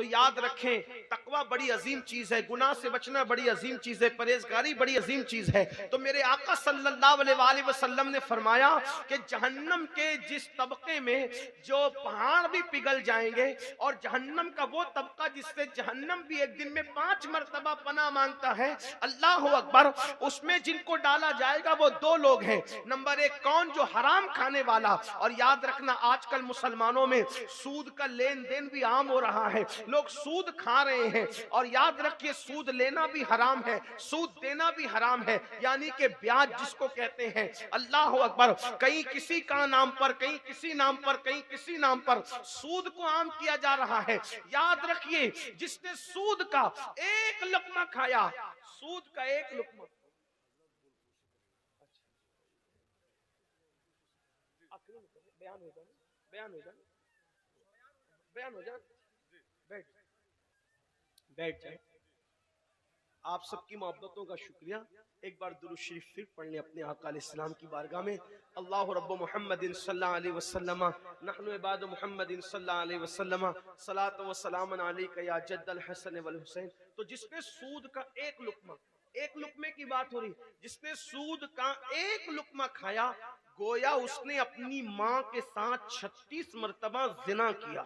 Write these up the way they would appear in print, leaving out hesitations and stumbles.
تو یاد رکھیں تقوی بڑی عظیم چیز ہے، گناہ سے بچنا بڑی عظیم چیز ہے، پرہیزگاری بڑی عظیم چیز ہے۔ تو میرے آقا صلی اللہ علیہ وآلہ وسلم نے فرمایا کہ جہنم کے جس طبقے میں جو پہاڑ بھی پگھل جائیں گے، اور جہنم کا وہ طبقہ جس سے جہنم بھی ایک دن میں 5 مرتبہ پناہ مانگتا ہے، اللہ اکبر، اس میں جن کو ڈالا جائے گا وہ 2 لوگ ہیں۔ نمبر 1 کون؟ جو حرام کھانے والا۔ اور یاد رکھنا آج کل مسلمانوں میں سود کا لین دین بھی عام ہو رہا ہے، لوگ سود کھا رہے ہیں، اور یاد رکھیے سود لینا بھی حرام ہے، سود دینا بھی حرام ہے، یعنی کہ بیاج جس کو کہتے ہیں۔ اللہ اکبر، کہیں کسی کا نام پر، کہیں کسی نام پر، کہیں کسی نام پر سود کو عام کیا جا رہا ہے۔ یاد رکھیے جس نے سود کا ایک لقمہ کھایا، سود کا ایک لقمہ، بیان ہو جائے، بیان ہو جائے، بیان ہو جائے، بیٹھ جائے۔ آپ سب کی محبتوں کا شکریہ۔ ایک بار درود شریف پھر پڑھ لیں اپنے آقا علیہ السلام کی بارگاہ میں۔ اللہ رب محمد صلی اللہ علیہ وسلم، نحن عباد محمد صلی اللہ علیہ وسلم، صلاۃ و سلام علیک یا جد الحسن والحسین۔ تو جس نے سود کا ایک لقمہ، ایک لقمے کی بات ہو رہی، جس نے سود کا ایک لقمہ کھایا، گویا اس نے اپنی ماں کے ساتھ 36 مرتبہ زنا کیا۔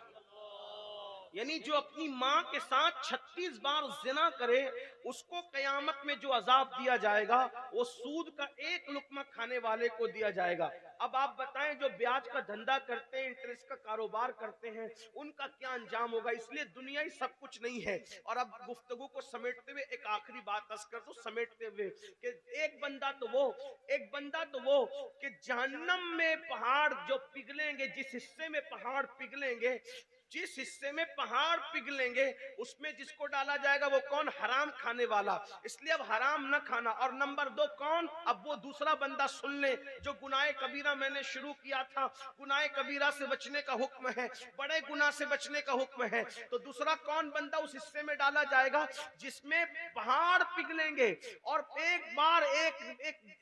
یعنی جو اپنی ماں کے ساتھ 36 بار زنا کرے، اس کو قیامت میں جو عذاب دیا جائے گا وہ سود کا ایک لقمہ کھانے والے کو دیا جائے گا۔ اب آپ بتائیں جو بیاج کا دھندا کرتے ہیں، انٹرسٹ کا کاروبار کرتے ہیں، ان کا کیا انجام ہوگا؟ اس لیے دنیا ہی سب کچھ نہیں ہے۔ اور اب گفتگو کو سمیٹتے ہوئے ایک آخری بات عرض کر دوں، سمیٹتے ہوئے کہ ایک بندہ تو وہ کہ جہنم میں پہاڑ جو پگھلیں گے، جس حصے میں پہاڑ پگھلیں گے، جس حصے میں پہاڑ پگھلیں گے، اس میں جس کو ڈالا جائے گا وہ کون؟ حرام کھانے والا۔ اس لیے اب حرام نہ کھانا۔ اور نمبر 2 کون؟ اب وہ دوسرا بندہ سن لے جو گناہ کبیرہ میں نے شروع کیا تھا، گناہ کبیرہ سے بچنے کا حکم ہے، بڑے گناہ سے بچنے کا حکم ہے۔ تو دوسرا کون بندہ اس حصے میں ڈالا جائے گا جس میں پہاڑ پگھلیں گے، اور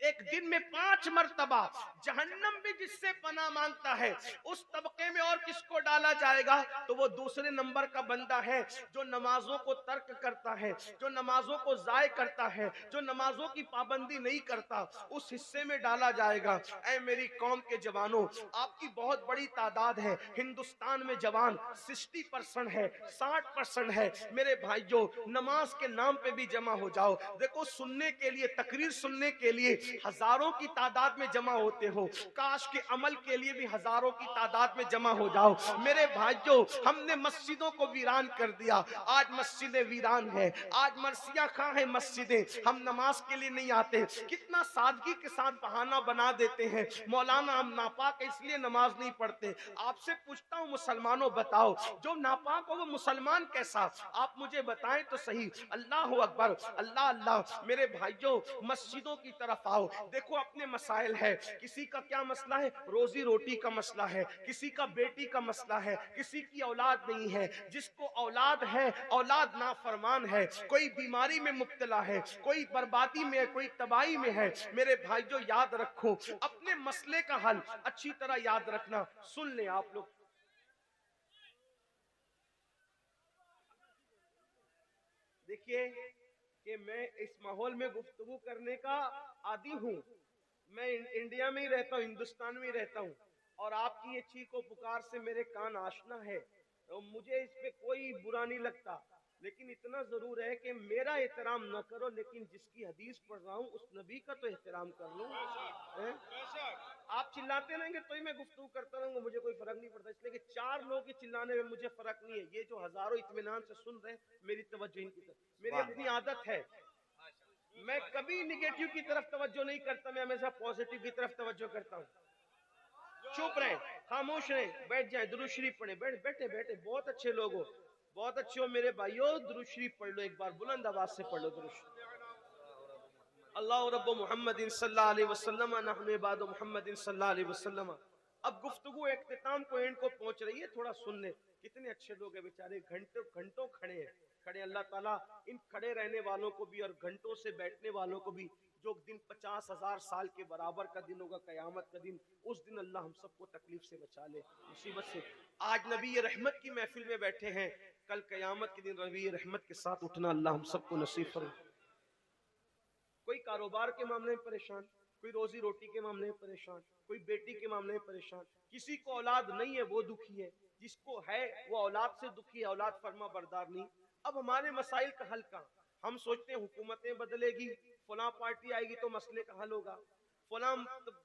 ایک دن میں 5 مرتبہ جہنم بھی جس سے پناہ مانگتا ہے، اس طبقے میں اور کس کو ڈالا جائے گا؟ تو وہ دوسرے نمبر کا بندہ ہے جو نمازوں کو ترک کرتا ہے، جو نمازوں کو ضائع کرتا ہے، جو نمازوں کی پابندی نہیں کرتا، اس حصے میں ڈالا جائے گا۔ اے میری قوم کے جوانوں، آپ کی بہت بڑی تعداد ہے، ہندوستان میں جوان 60% ہے، 60% ہے۔ میرے بھائیوں، نماز کے نام پہ بھی جمع ہو جاؤ۔ دیکھو سننے کے لیے، تقریر سننے کے لیے ہزاروں کی تعداد میں جمع ہوتے ہو، کاش کے عمل کے لیے بھی ہزاروں کی تعداد میں جمع ہو جاؤ۔ میرے بھائیوں، ہم نے مسجدوں کو ویران کر دیا، آج مسجدیں ویران ہیں، آج مرثیہ خواہ ہیں مسجدیں، ہم نماز کے لیے نہیں آتے، کتنا سادگی کے ساتھ بہانہ بنا دیتے ہیں، مولانا ہم ناپاک ہیں اس لیے نماز نہیں پڑھتے۔ آپ سے پوچھتا ہوں مسلمانوں، بتاؤ جو ناپاک ہو وہ مسلمان کیسا؟ آپ مجھے بتائیں تو صحیح۔ اللہ اکبر، اللہ اللہ۔ میرے بھائیوں، مسجدوں کی طرف آؤ، دیکھو اپنے مسائل ہے، کسی کا کیا مسئلہ ہے؟ روزی روٹی کا مسئلہ ہے، کسی کا بیٹی کا مسئلہ ہے، کسی کی اولاد نہیں ہے، جس کو اولاد ہے اولاد نافرمان ہے، کوئی بیماری میں مبتلا ہے، کوئی بربادی میں ہے، کوئی تباہی میں ہے۔ میرے بھائیوں یاد رکھو اپنے مسئلے کا حل اچھی طرح یاد رکھنا۔ سن لیں آپ لوگ، دیکھیے کہ میں اس ماحول میں گفتگو کرنے کا عادی ہوں، میں انڈیا میں ہی رہتا ہوں، ہندوستان میں ہی رہتا ہوں، اور آپ کی یہ چیخ و پکار سے میرے کان آشنا ہے، مجھے اس پہ کوئی برا نہیں لگتا، لیکن اتنا ضرور ہے کہ میرا احترام نہ کرو، لیکن جس کی حدیث پڑھ رہا ہوں اس نبی کا تو احترام کر لوں۔ آپ چلاتے رہیں گے تو ہی میں گفتگو کرتا رہوں گا، مجھے کوئی فرق نہیں پڑتا، اس لیے کہ 4 لوگ کی چلانے میں مجھے فرق نہیں ہے، یہ جو ہزاروں اطمینان سے سن رہے ہیں میری توجہ ان کی طرف، میری اپنی عادت ہے، میں کبھی نیگیٹو کی طرف توجہ نہیں کرتا، میں ہمیشہ پوزیٹو کی طرف توجہ کرتا ہوں۔ چپ رہیں، خاموش رہیں، بیٹھ جائیں، درود شریف پڑھیں، بیٹھے بہت اچھے لوگ ہو، بہت اچھے ہو میرے بھائیو، درود شریف پڑھ لو، ایک بار بلند آواز سے پڑھ لو درود شریف۔ اللہ رب محمد صلی اللہ علیہ وسلم، نحن عباد محمد صلی اللہ علیہ وسلم۔ اب گفتگو اختتام کو اینڈ کو پہنچ رہی ہے، تھوڑا سن لیں، کتنے اچھے لوگ ہیں بیچارے، گھنٹوں کھڑے ہیں، اللہ تعالیٰ ان کھڑے رہنے والوں کو بھی اور گھنٹوں سے بیٹھنے والوں کو بھی، جو دن 50,000 سال کے برابر کا دن ہوگا قیامت کا دن، اس دن اللہ ہم سب کو تکلیف سے بچا لے، مصیبت سے۔ آج نبی رحمت کی محفل میں بیٹھے ہیں، کل قیامت کے دن روی رحمت کے ساتھ اٹھنا اللہ ہم سب کو نصیب فرمائے۔ کوئی کاروبار کے معاملے میں پریشان، کوئی روزی روٹی کے معاملے میں پریشان، کوئی بیٹی کے معاملے میں پریشان، کسی کو اولاد نہیں ہے وہ دکھی ہے، جس کو ہے وہ اولاد سے دکھی ہے، اولاد فرما بردار نہیں۔ اب ہمارے مسائل کا حل کہاں؟ ہم سوچتے ہیں حکومتیں بدلے گی، فلاں پارٹی آئے گی تو مسئلے کا حل ہوگا، فلاں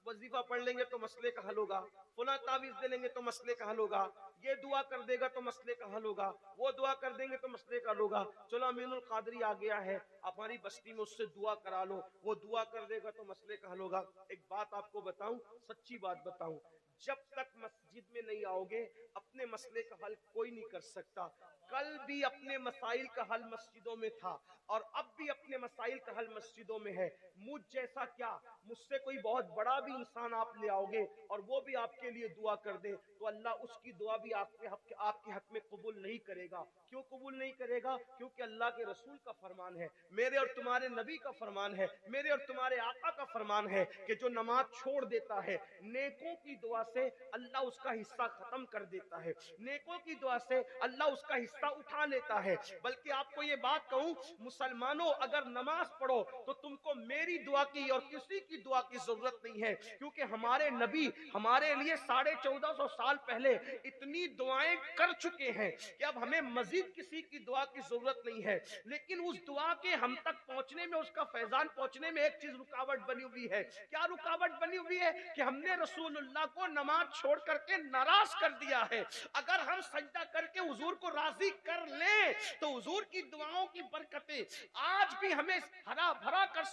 وظیفہ پڑھ لیں گے تو مسئلے کا حل ہوگا، فلاں تعویذ دے لیں گے تو مسئلے کا حل ہوگا، یہ دعا کر دے گا تو مسئلے کا حل ہوگا، وہ دعا کر دیں گے تو مسئلے کا حل ہوگا۔ چلو امین القادری آ گیا ہے، ہماری بستی میں اس سے دعا کرا لو، وہ دعا کر دے گا تو مسئلے کا حل ہوگا۔ ایک بات آپ کو بتاؤں، سچی بات بتاؤں، جب تک مسجد میں نہیں آؤ گے اپنے مسئلے کا حل کوئی نہیں کر سکتا۔ کل بھی اپنے مسائل کا حل مسجدوں میں تھا اور اب بھی اپنے مسائل کا حل مسجدوں میں ہے۔ مجھ جیسا کیا، مجھ سے کوئی بہت بڑا بھی انسان آپ لے آؤ گے اور وہ بھی آپ کے لیے دعا کر دے تو اللہ اس کی دعا بھی آپ کے حق میں قبول نہیں کرے گا۔ کیوں قبول نہیں کرے گا؟ کیونکہ اللہ کے رسول کا فرمان ہے، میرے اور تمہارے نبی کا فرمان ہے، میرے اور تمہارے آقا کا فرمان ہے کہ جو نماز چھوڑ دیتا ہے نیکوں کی دعا سے اللہ اس کا حصہ ختم کر دیتا ہے، نیکوں کی دعا سے اللہ اس کا حصہ اٹھا لیتا ہے۔ بلکہ آپ کو یہ بات کہوں، مسلمانوں اگر نماز پڑھو تو تم کو میری دعا کی اور کسی کی دعا کی ضرورت نہیں ہے، کیونکہ ہمارے نبی ہمارے لیے 1450 سال پہلے اتنی دعائیں کر چکے ہیں کہ اب ہمیں مزید کسی کی دعا کی ضرورت نہیں ہے۔ لیکن اس دعا کے ہم تک پہنچنے میں، اس کا فیضان پہنچنے میں ایک چیز رکاوٹ بنی ہوئی ہے۔ کیا رکاوٹ بنی ہوئی ہے؟ کہ ہم نے رسول اللہ کو نماز چھوڑ کر کے ناراض کر دیا ہے۔ اگر ہم سجدہ کر کے حضور کو راضی کر لیں تو حضور کی دعاؤں کی برکتیں آج بھی ہمیں ہرا بھرا کر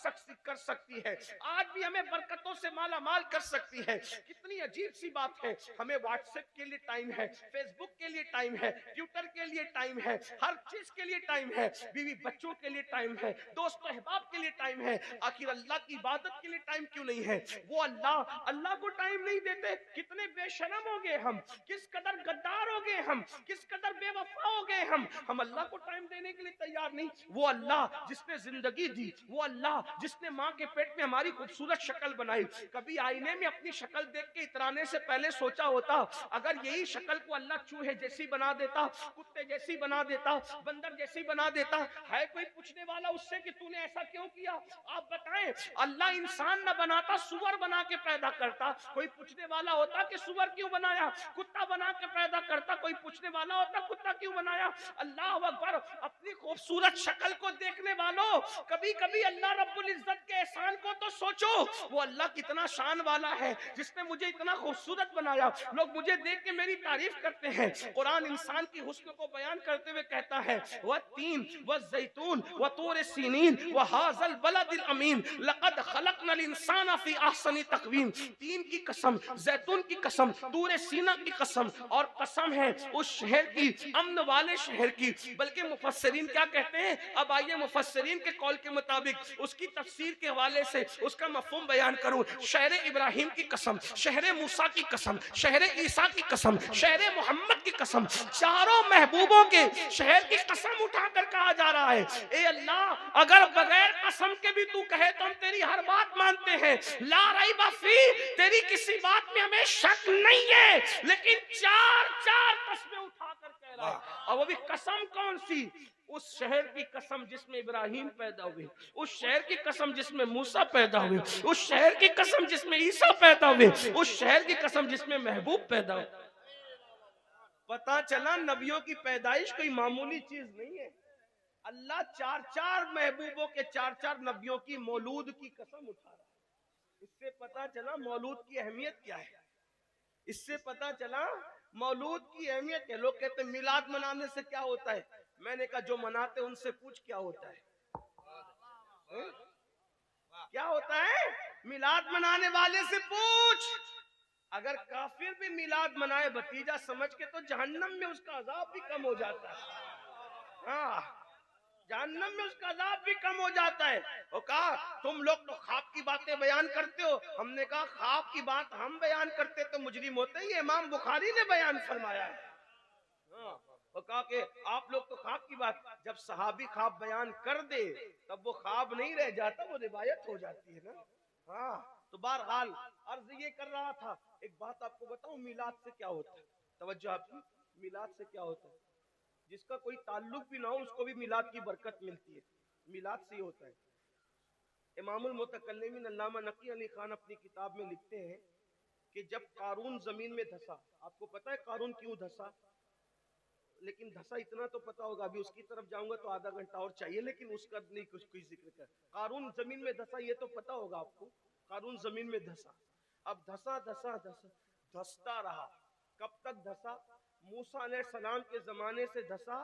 سکتی ہے، آج بھی ہمیں برکتوں سے مالا مال کر سکتی ہے۔ کتنی عجیب سی بات ہے، ہمیں واٹس ایپ کے لیے ٹائم ہے، فیس بک کے لیے ٹائم ہے، ٹویٹر کے لیے ٹائم ہے، ہر چیز کے لیے ٹائم ہے، بیوی بچوں کے لیے ٹائم ہے، دوست احباب کے لیے ٹائم ہے، آخر اللہ کی عبادت کے لیے ٹائم کیوں نہیں ہے؟ وہ اللہ کو ٹائم نہیں دیتے۔ کتنے بے شرم ہو گئے ہم، کس قدر غدار ہو گئے ہم، کس قدر بے وفا ہو گئے ہم اللہ کو ٹائم دینے کے لیے تیار نہیں۔ وہ اللہ جس نے زندگی دی، وہ اللہ جس نے ماں کے پیٹ میں ہماری خوبصورت شکل بنائی، کبھی آئینے میں اپنی شکل دیکھ کے اترانے سے پہلے سوچا ہوتا اگر یہی شکل کو اللہ چوہے جیسی بنا دیتا، کتے جیسی بنا دیتا، بندر جیسی بنا دیتا، ہے کوئی پوچھنے والا اس سے کہ تو نے ایسا کیوں کیا؟ آپ بتائیں، اللہ انسان نہ بناتا سور بنا کے پیدا کرتا، کوئی پوچھنے والا ہوتا کہ سور کیوں بنایا؟ کتا بنا کے پیدا کرتا، کوئی پوچھنے والا ہوتا کتا کیوں بنایا؟ اللہ اکبر۔ اپنی خوبصورت شکل کو دیکھنے والوں، کبھی کبھی اللہ رب العزت کے احسان کو تو سوچو، وہ اللہ کتنا شان والا ہے جس نے مجھے اتنا خوبصورت بنایا۔ لوگ مجھے دیکھ کے میری تعریف کرتے ہیں۔ قرآن انسان کی حسن کو بیان کرتے ہوئے کہتا ہے والتین والزیتون وطور سینین وہذا البلد الامین لقد خلقنا الانسان فی احسن تقویم۔ تین کی قسم، زیتون کی قسم، طور سینا کی قسم، اور قسم ہے اس شہر کی، امن والے شہر کی۔ بلکہ مفسرین کیا کہتے ہیں؟ اب آئیے مفسرین کے قول کے مطابق اس کی تفسیر کے حوالے سے اس کا مفہوم بیان کروں۔ شہر ابراہیم کی قسم، شہر موسیٰ کی قسم، شہر عیسیٰ کی قسم، شہر محمد کی قسم، چاروں محبوبوں کے شہر کی قسم اٹھا کر کہا جا رہا ہے اے اللہ اگر بغیر قسم کے بھی تو کہے تو ہم تیری ہر بات مانتے ہیں، لا ریب فی، تیری کسی بات میں ہمیں شک نہیں ہے، لیکن چار قسمیں اٹھا کر کہہ رہا ہے۔ اور وہ بھی قسم کون سی؟ اس شہر کی قسم جس میں ابراہیم پیدا ہوئے، اس شہر کی قسم جس میں موسیٰ پیدا ہوئے، اس شہر کی قسم جس میں عیسیٰ پیدا ہوئے، اس شہر کی قسم جس میں محبوب پیدا ہوئے۔ پتا چلا نبیوں کی پیدائش کوئی معمولی چیز نہیں ہے۔ اللہ چار محبوبوں کے چار نبیوں کی مولود کی قسم اٹھا رہا ہے۔ اس سے پتا چلا مولود کی اہمیت کیا ہے، اس سے پتا چلا مولود کی اہمیت ہے۔ لوگ کہتے ہیں میلاد منانے سے کیا ہوتا ہے؟ میں نے کہا جو مناتے ان سے پوچھ کیا ہوتا ہے، کیا ہوتا ہے؟ میلاد منانے والے سے پوچھ۔ اگر کافر بھی میلاد منائے بھتیجا سمجھ کے تو جہنم میں اس کا عذاب بھی کم ہو جاتا ہے۔ ہاں، جہنم میں اس کا عذاب بھی کم ہو جاتا ہے۔ وہ کہا تم لوگ تو خواب کی باتیں بیان کرتے ہو۔ ہم نے کہا خواب کی بات ہم بیان کرتے تو مجرم ہوتے، یہ امام بخاری نے بیان فرمایا ہے۔ وہ کہا کہ آپ لوگ تو خواب کی بات، جب صحابی خواب بیان کر دے تب وہ خواب نہیں رہ جاتا، وہ روایت ہو جاتی ہے نا۔ ہاں تو بہرحال عرض یہ کر رہا تھا، ایک بات آپ کو بتاؤں میلاد سے کیا ہوتا ہے، توجہ آپ کی، میلاد سے کیا ہوتا ہے؟ جس کا کوئی تعلق بھی نہ ہو اس کو بھی میلاد کی برکت ملتی ہے. میلاد سے ہی ہوتا ہے. امام المتکلمین علامہ نقی علی خان اپنی کتاب میں لکھتے ہیں کہ جب قارون زمین میں دھسا، آپ کو پتا ہے قارون کیوں دھسا؟ لیکن دھسا اتنا تو پتا ہوگا، ابھی اس کی طرف جاؤں گا تو آدھا گھنٹہ اور چاہیے، لیکن اس کا نہیں کچھ کوئی ذکر کر. قارون زمین میں دھسا یہ تو پتا ہوگا آپ کو، قارون زمین میں دھسا. اب دھسا دھسا دھسا دھستا رہا. کب تک دھسا؟ موسیٰ علیہ السلام کے زمانے سے دھسا.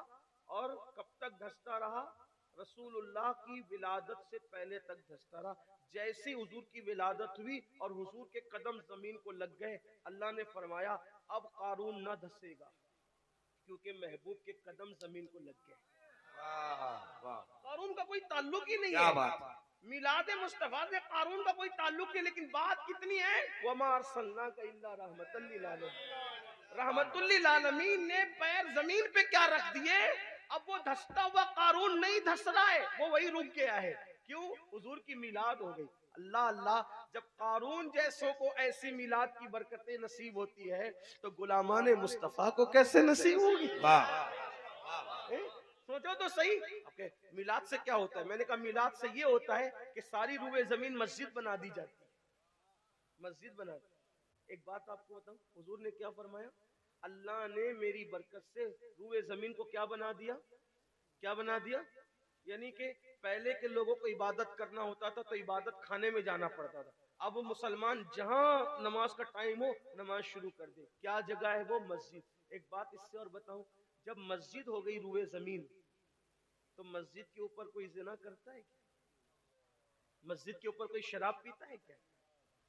اور کب تک دھستا رہا؟ رسول اللہ کی ولادت سے پہلے تک دھستا رہا. جیسی حضور کی ولادت ہوئی اور حضور کے قدم زمین کو لگ گئے، اللہ نے فرمایا اب قارون نہ دھسے گا، کیونکہ محبوب کے قدم زمین کو لگ گئے. قارون کا کوئی تعلق ہی نہیں ہے. میلاد مصطفیٰ سے قارون کا کوئی تعلق نہیں، لیکن بات کتنی ہے، وَمَا أَرْسَلْنَاكَ إِلَّا رَحْمَةً لِّلْعَالَمِينَ. رحمت للعالمین نے پیر زمین پہ کیا رکھ دیے. اب وہ دھستا ہوا قارون نہیں دھس رہا ہے، وہ وہی رک گیا ہے. کیوں؟ حضور کی میلاد ہو گئی. اللہ اللہ، جب قارون جیسوں کو ایسی میلاد کی برکتیں نصیب ہوتی ہے تو غلامان مصطفیٰ کو کیسے نصیب ہوگی؟ سوچو تو صحیح. میلاد سے کیا ہوتا ہے؟ میں نے کہا میلاد سے یہ ہوتا ہے کہ ساری روئے زمین مسجد بنا دی جاتی ہے. مسجد بنا دی. ایک بات آپ کو بتاؤں، حضور نے کیا فرمایا؟ اللہ نے میری برکت سے روئے زمین کو کیا بنا دیا؟ کیا بنا دیا؟ یعنی کہ پہلے کے لوگوں کو عبادت کرنا ہوتا تھا تو عبادت خانے میں جانا پڑتا تھا. اب وہ مسلمان جہاں نماز کا ٹائم ہو نماز شروع کر دے. کیا جگہ ہے وہ؟ مسجد. ایک بات اس سے اور بتاؤں، جب مسجد ہو گئی روئے زمین تو مسجد کے اوپر کوئی زنا کرتا ہے کیا؟ مسجد کے اوپر کوئی شراب پیتا ہے کیا؟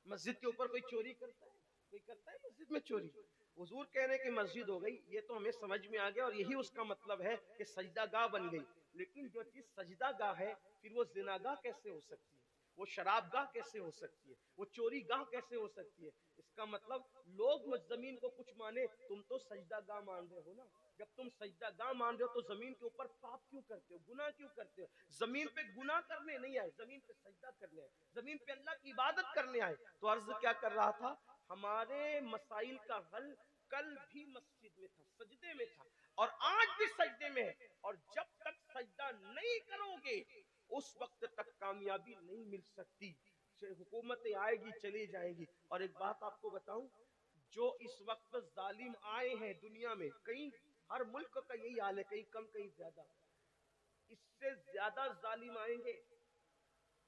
مسجد کے اوپر کوئی چوری کرتا ہے؟ کوئی کرتا ہے مسجد میں چوری؟ حضور کہہ رہے کہ مسجد ہو گئی، یہ تو ہمیں سمجھ میں آ گیا اور یہی اس کا مطلب ہے کہ سجدہ گاہ بن گئی. لیکن جو چیز سجدہ گاہ ہے پھر وہ زنا گاہ کیسے ہو سکتی ہے؟ وہ شراب گاہ کیسے ہو سکتی ہے؟ وہ چوری گاہ کیسے ہو سکتی ہے؟ اس کا مطلب لوگ زمین کو کچھ مانے، تم تو سجدہ گاہ مان رہے ہو نا. جب تم سجدہ گاہ مان رہے ہو تو زمین کے اوپر پاپ کیوں کرتے ہو؟ گناہ کیوں کرتے ہو؟ زمین پہ گناہ کرنے نہیں آئے، زمین پہ سجدہ کرنے آئے، زمین پہ اللہ کی عبادت کرنے آئے. تو عرض کیا کر رہا تھا، ہمارے مسائل کا حل کل بھی مسجد میں تھا، سجدے میں تھا، اور آج بھی سجدے میں ہے. اور جب تک سجدہ نہیں کرو گے اس وقت تک کامیابی نہیں مل سکتی. حکومتیں آئے گی چلی جائیں گی. اور ایک بات آپ کو بتاؤں، جو اس وقت ظالم آئے ہیں دنیا میں، کہیں ہر ملک کا یہی حال ہے، کہیں کم کہیں زیادہ، اس سے زیادہ ظالم آئیں گے.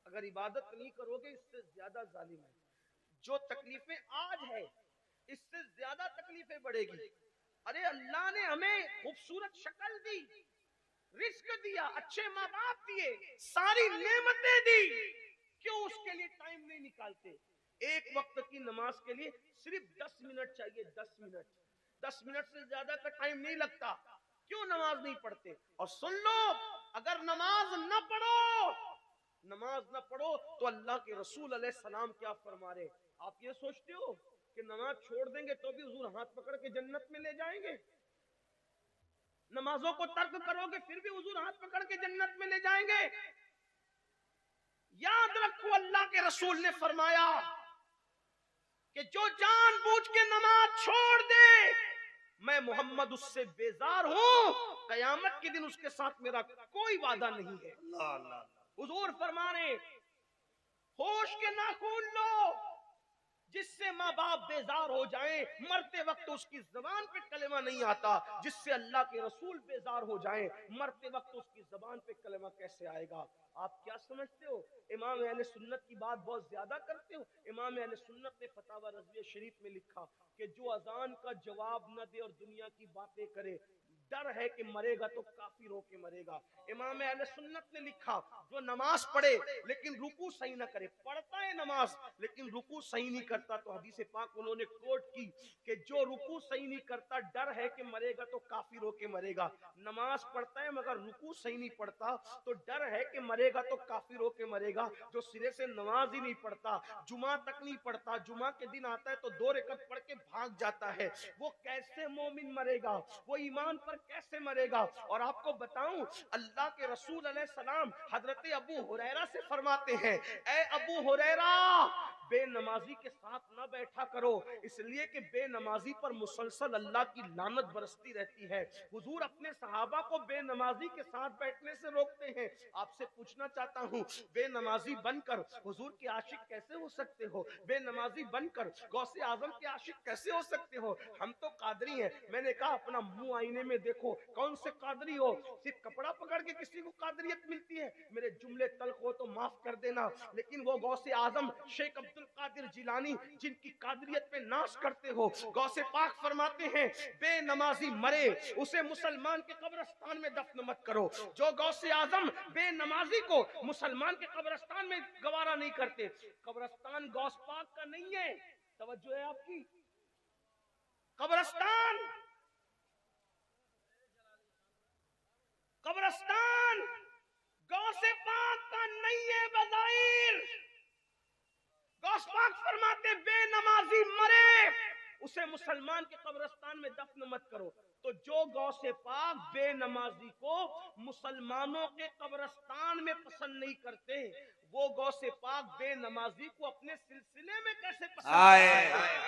اگر عبادت نہیں کرو گے اس سے زیادہ ظالم آئیں گے. جو تکلیفیں آج ہے اس سے زیادہ تکلیفیں بڑھے گی. ارے اللہ نے ہمیں خوبصورت شکل دی، رزق دیا، اچھے ماں باپ دیے، ساری نعمتیں دی، کیوں اس کے لیے ٹائم نہیں نکالتے؟ ایک وقت کی نماز کے لیے صرف 10 منٹ چاہیے. 10 منٹ، 10 منٹ سے زیادہ کا ٹائم نہیں لگتا. کیوں نماز نہیں پڑھتے؟ اور سن لو، اگر نماز نہ پڑھو تو اللہ کے رسول علیہ السلام کیا فرما رہے؟ آپ یہ سوچتے ہو کہ نماز چھوڑ دیں گے تو بھی حضور ہاتھ پکڑ کے جنت میں لے جائیں گے؟ نمازوں کو ترک کرو گے پھر بھی حضور ہاتھ پکڑ کے جنت میں لے جائیں گے؟ یاد رکھو، اللہ کے رسول نے فرمایا کہ جو جان بوجھ کے نماز چھوڑ دے میں محمد اس سے بیزار ہوں، قیامت کے دن اس کے ساتھ میرا کوئی وعدہ نہیں ہے. حضور فرما رہے ہوش کے ناخن لو، جس سے ماں باپ بیزار ہو جائیں، مرتے وقت اس کی زبان پہ کلمہ نہیں آتا. جس سے اللہ کے رسول بیزار ہو جائیں، مرتے وقت اس کی زبان پہ کلمہ کیسے آئے گا؟ آپ کیا سمجھتے ہو امام اہل سنت کی بات بہت زیادہ کرتے ہو؟ امام اہل سنت نے فتاوی رضویہ شریف میں لکھا کہ جو اذان کا جواب نہ دے اور دنیا کی باتیں کرے، ڈر ہے کہ مرے گا تو کافر ہو کے مرے گا. امام اہل سنت نے لکھا جو نماز پڑھے لیکن رکوع صحیح نہ کرے، پڑھتا ہے نماز لیکن رکوع صحیح نہیں کرتا، تو حدیث پاک انہوں نے کوٹ کی کہ جو رکوع صحیح نہیں کرتا ڈر ہے کہ مرے گا تو کافر ہو کے مرے گا. نماز پڑھتا ہے مگر رکوع صحیح نہیں پڑھتا تو ڈر ہے کہ مرے گا تو کافر ہو کے مرے گا. جو سرے سے نماز ہی نہیں پڑھتا، جمعہ تک نہیں پڑھتا، جمعہ کے دن آتا ہے تو 2 رکعت پڑھ کے بھاگ جاتا ہے، وہ کیسے مومن مرے گا؟ وہ ایمان پر کیسے مرے گا؟ اور آپ کو بتاؤں، اللہ کے رسول علیہ السلام حضرت ابو ہریرہ سے فرماتے ہیں، اے ابو ہریرہ، بے نمازی کے ساتھ نہ بیٹھا کرو، اس لیے کہ بے نمازی پر مسلسل اللہ کی لعنت برستی رہتی ہے۔ حضور اپنے صحابہ کو بے نمازی کے ساتھ بیٹھنے سے روکتے ہیں۔ آپ سے پوچھنا چاہتا ہوں، بے نمازی بن کر حضور کے عاشق کیسے ہو سکتے ہو؟ بے نمازی بن کر غوث اعظم کے عاشق کیسے ہو سکتے ہو؟ ہم تو قادری ہیں۔ میں نے کہا اپنا منہ آئینے میں دیکھو، کون سے قادری ہو؟ صرف کپڑا پکڑ کے کسی کو قادریت ملتی ہے؟ میرے جملے تلخ ہو تو معاف کر دینا، لیکن وہ غوث اعظم شیخ عبد القادر جیلانی جن کی قادریت پہ ناش کرتے ہو، غوث پاک فرماتے ہیں بے نمازی مرے اسے مسلمان کے قبرستان میں دفن مت کرو۔ جو غوث اعظم بے نمازی کو مسلمان کے قبرستان میں گوارا نہیں کرتے، قبرستان غوث پاک کا نہیں ہے۔ توجہ ہے آپ کی؟ قبرستان غوث پاک کا نہیں ہے بظاہر۔ غوث پاک فرماتے بے نمازی مرے اسے مسلمان کے قبرستان میں دفن مت کرو۔ تو جو غوث پاک بے نمازی کو مسلمانوں کے قبرستان میں پسند نہیں کرتے، وہ غوث پاک بے نمازی کو اپنے سلسلے میں کیسے پسند کرتے؟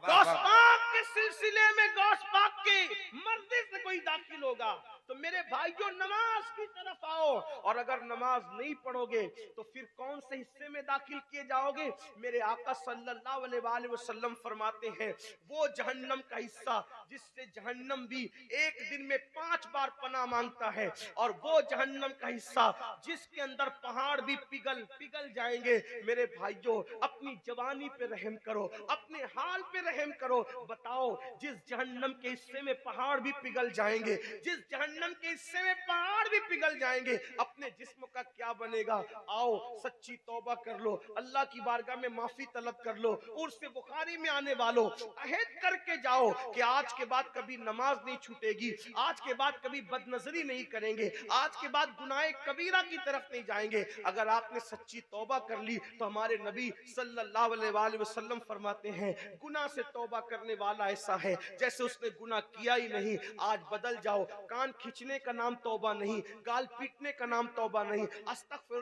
غوث پاک کے سلسلے میں غوث پاک کی مرضی سے کوئی داخل ہوگا تو میرے بھائیوں نماز کی طرف آؤ، اور اگر نماز نہیں پڑھو گے تو پھر کون سے حصے میں داخل کیے جاؤ گے؟ میرے آقا صلی اللہ علیہ وآلہ وسلم فرماتے ہیں وہ جہنم کا حصہ جس سے جہنم بھی ایک دن میں 5 بار پناہ مانگتا ہے، اور وہ جہنم کا حصہ جس کے اندر پہاڑ بھی پگھل جائیں گے۔ میرے بھائیوں اپنی جوانی پہ رحم کرو، اپنے حال پہ رحم کرو۔ بتاؤ جس جہنم کے حصے میں پہاڑ بھی پگھل جائیں گے، جس جہنم کے حصے میں پہاڑ بھی پگھل جائیں گے، اپنے جسم کا کیا بنے گا؟ آؤ سچی توبہ کر لو، اللہ کی بارگاہ میں معافی طلب کر لو۔ عرس بخاری میں آنے والوں عہد کر کے جاؤ کہ آج کے بعد کبھی نماز نہیں چھوٹے گی، آج کے بعد کبھی بد نظری نہیں کریں گے، آج کے بعد گناہ کبیرہ کی طرف نہیں جائیں گے۔ اگر آپ نے سچی توبہ کر لی تو ہمارے نبی صلی اللہ علیہ وآلہ وسلم فرماتے ہیں گناہ سے توبہ کرنے والا ایسا ہے جیسے اس نے گناہ کیا ہی نہیں۔ آج بدل جاؤ، کان کھچنے کا نام توبہ نہیں، گال پیٹنے کا نام توبہ نہیں، استغفر